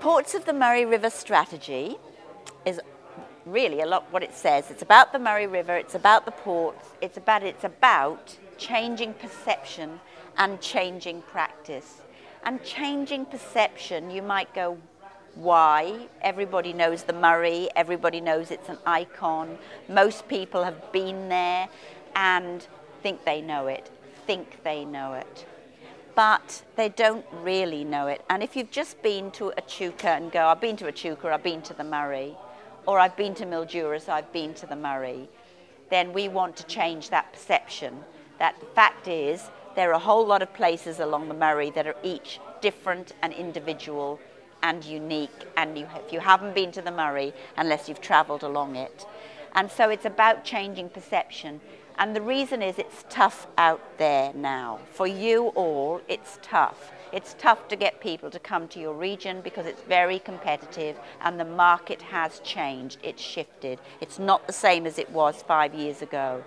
Ports of the Murray River strategy is really a lot what it says. It's about the Murray River, it's about the ports, it's about changing perception and changing practice. And changing perception, you might go, why? Everybody knows the Murray, everybody knows it's an icon. Most people have been there and think they know it. But they don't really know it. And if you've just been to Echuca and go, I've been to Echuca, I've been to the Murray, or I've been to Mildura, so I've been to the Murray, then we want to change that perception. That the fact is, there are a whole lot of places along the Murray that are each different and individual and unique, and if you haven't been to the Murray unless you've travelled along it. And so it's about changing perception. And the reason is it's tough out there now. For you all, it's tough. It's tough to get people to come to your region because it's very competitive and the market has changed. It's shifted. It's not the same as it was 5 years ago.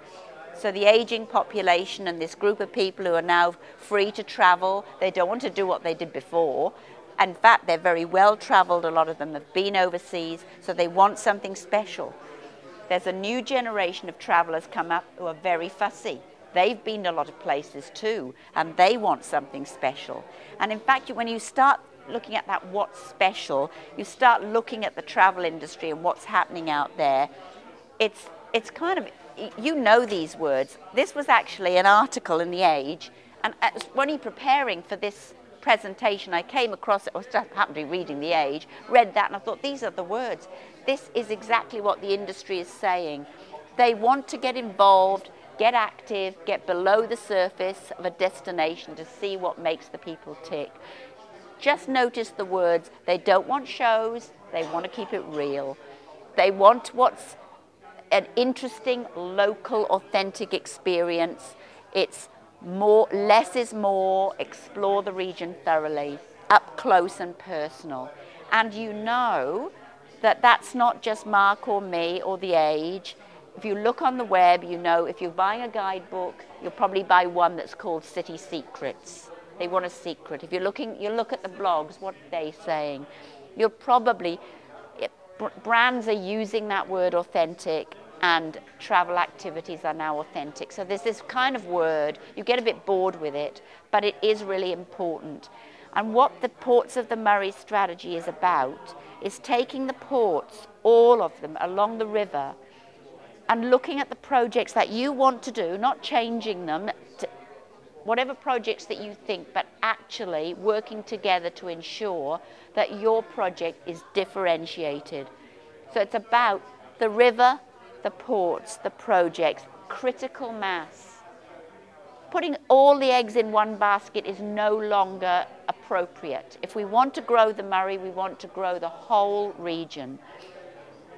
So the aging population and this group of people who are now free to travel, they don't want to do what they did before. In fact, they're very well traveled. A lot of them have been overseas, so they want something special. There's a new generation of travelers come up who are very fussy. They've been to a lot of places too, and they want something special. And in fact, when you start looking at that what's special, you start looking at the travel industry and what's happening out there. It's kind of, you know these words. This was actually an article in The Age, and when you're preparing for this presentation, I came across it, I just happened to be reading The Age, read that, and I thought, these are the words. This is exactly what the industry is saying. They want to get involved, get active, get below the surface of a destination to see what makes the people tick. Just notice the words. They don't want shows, they want to keep it real. They want what's an interesting, local, authentic experience. It's more, less is more, explore the region thoroughly, up close and personal. And you know that that's not just Mark or me or The Age. If you look on the web, you know if you're buying a guidebook, you'll probably buy one that's called City Secrets. They want a secret. If you're looking, you look at the blogs, what are they saying? You'll probably, brands are using that word authentic, and travel activities are now authentic. So there's this kind of word, you get a bit bored with it, but it is really important. And what the Ports of the Murray strategy is about is taking the ports, all of them, along the river, and looking at the projects that you want to do, not changing them, to whatever projects that you think, but actually working together to ensure that your project is differentiated. So it's about the river, the ports, the projects, critical mass. Putting all the eggs in one basket is no longer appropriate. If we want to grow the Murray, we want to grow the whole region.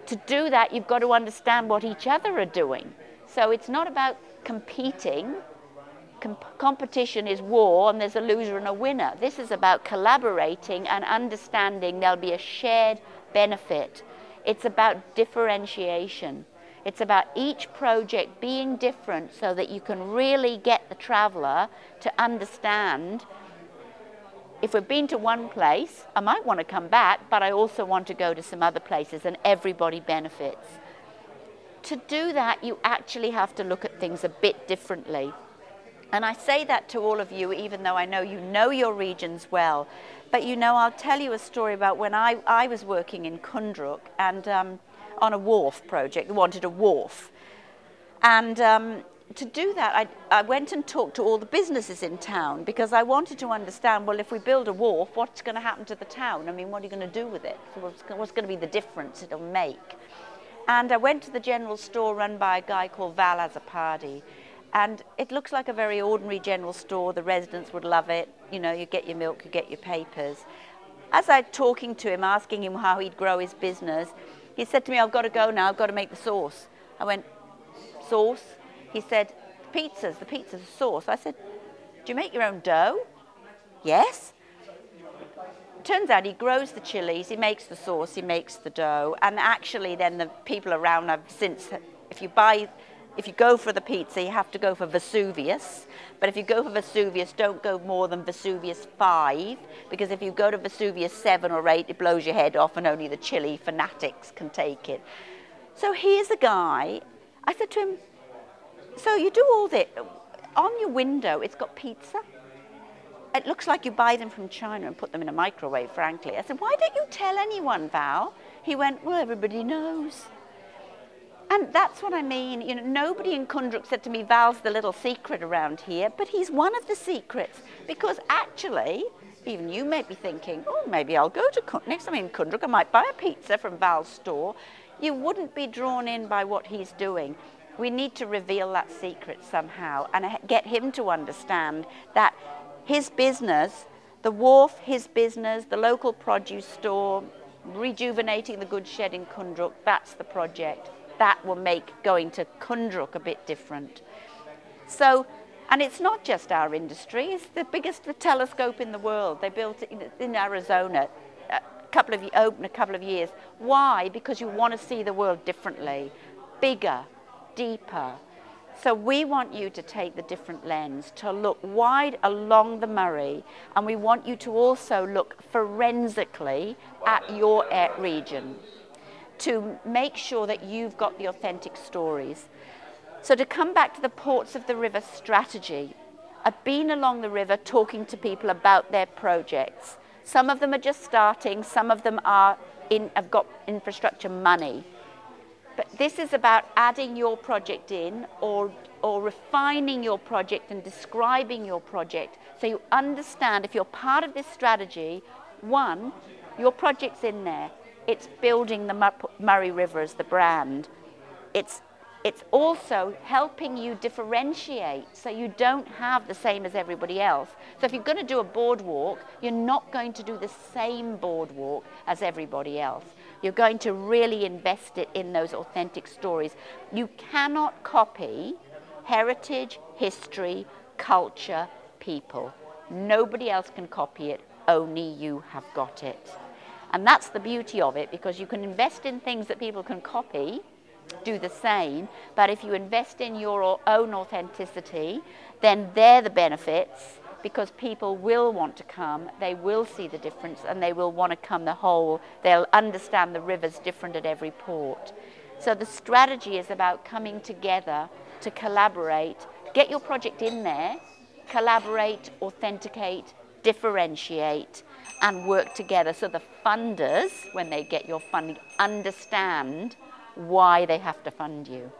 To do that, you've got to understand what each other are doing. So it's not about competing. Competition is war, and there's a loser and a winner. This is about collaborating and understanding there'll be a shared benefit. It's about differentiation. It's about each project being different so that you can really get the traveller to understand, if we've been to one place, I might want to come back, but I also want to go to some other places, and everybody benefits. To do that, you actually have to look at things a bit differently. And I say that to all of you, even though I know you know your regions well. But you know, I'll tell you a story about when I was working in Kundruk, and on a wharf project. We wanted a wharf. And to do that, I went and talked to all the businesses in town because I wanted to understand, well, if we build a wharf, what's going to happen to the town? I mean, what are you going to do with it? So what's going to be the difference it'll make? And I went to the general store run by a guy called Val Azapadi. And it looks like a very ordinary general store. The residents would love it. You know, you get your milk, you get your papers. As I'm talking to him, asking him how he'd grow his business, he said to me, I've got to go now, I've got to make the sauce. I went, sauce? He said, the pizza's sauce. I said, do you make your own dough? Yes. Turns out he grows the chilies, he makes the sauce, he makes the dough, and actually then the people around have since, if you buy if you go for the pizza, you have to go for Vesuvius. But if you go for Vesuvius, don't go more than Vesuvius 5, because if you go to Vesuvius 7 or 8, it blows your head off and only the chili fanatics can take it. So here's a guy, I said to him, so you do all this, on your window it's got pizza. It looks like you buy them from China and put them in a microwave, frankly. I said, why don't you tell anyone, Val? He went, well, everybody knows. And that's what I mean. You know, nobody in Kundruk said to me, Val's the little secret around here, but he's one of the secrets. Because actually, even you may be thinking, oh, maybe I'll go to next time I'm in Kundruk, I might buy a pizza from Val's store. You wouldn't be drawn in by what he's doing. We need to reveal that secret somehow and get him to understand that his business, the wharf, his business, the local produce store, rejuvenating the goods shed in Kundruk, that's the project. That will make going to Kundruk a bit different. So, and it's not just our industry, it's the biggest telescope in the world. They built it in Arizona, open a couple of years. Why? Because you want to see the world differently, bigger, deeper. So we want you to take the different lens, to look wide along the Murray, and we want you to also look forensically at your region to make sure that you've got the authentic stories. So to come back to the Ports of the River strategy, I've been along the river talking to people about their projects. Some of them are just starting, some of them have got infrastructure money. But this is about adding your project in or refining your project and describing your project so you understand if you're part of this strategy, one, your project's in there. It's building the Murray River as the brand. It's also helping you differentiate so you don't have the same as everybody else. So if you're going to do a boardwalk, you're not going to do the same boardwalk as everybody else. You're going to really invest it in those authentic stories. You cannot copy heritage, history, culture, people. Nobody else can copy it, only you have got it. And that's the beauty of it, because you can invest in things that people can copy, do the same, but if you invest in your own authenticity, then they're the benefits, because people will want to come, they will see the difference, and they will want to come the whole, they'll understand the river's different at every port. So the strategy is about coming together to collaborate, get your project in there, collaborate, authenticate, differentiate, and work together so the funders, when they get your funding, understand why they have to fund you.